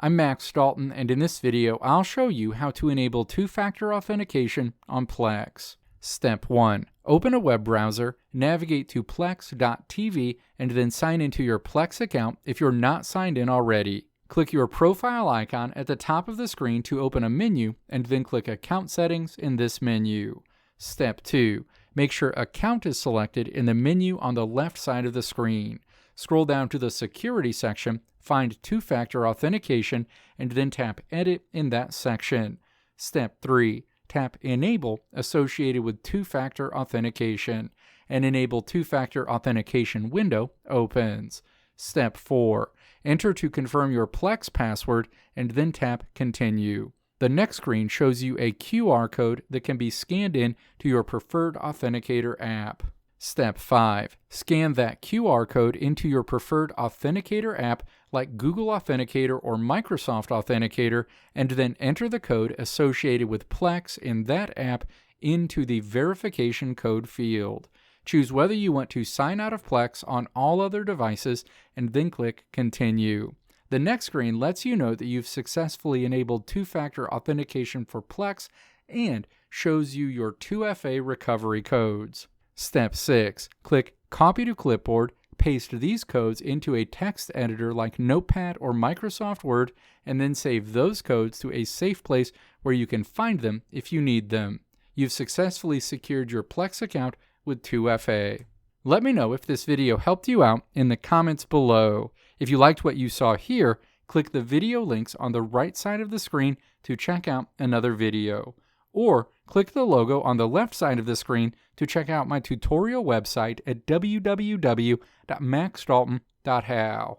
I'm Max Dalton, and in this video I'll show you how to enable two-factor authentication on Plex. Step 1. Open a web browser, navigate to plex.tv, and then sign into your Plex account if you're not signed in already. Click your profile icon at the top of the screen to open a menu, and then click Account Settings in this menu. Step 2. Make sure Account is selected in the menu on the left side of the screen. Scroll down to the Security section, find Two-Factor Authentication, and then tap Edit in that section. Step 3. Tap Enable associated with Two-Factor Authentication. An Enable Two-Factor Authentication window opens. Step 4. Enter to confirm your Plex password, and then tap Continue. The next screen shows you a QR code that can be scanned in to your preferred authenticator app. Step 5. Scan that QR code into your preferred authenticator app like Google Authenticator or Microsoft Authenticator, and then enter the code associated with Plex in that app into the verification code field. Choose whether you want to sign out of Plex on all other devices, and then click Continue. The next screen lets you know that you've successfully enabled two-factor authentication for Plex and shows you your 2FA recovery codes. Step 6. Click Copy to Clipboard, paste these codes into a text editor like Notepad or Microsoft Word, and then save those codes to a safe place where you can find them if you need them. You've successfully secured your Plex account with 2FA. Let me know if this video helped you out in the comments below. If you liked what you saw here, click the video links on the right side of the screen to check out another video. Or click the logo on the left side of the screen to check out my tutorial website at www.maxdalton.how.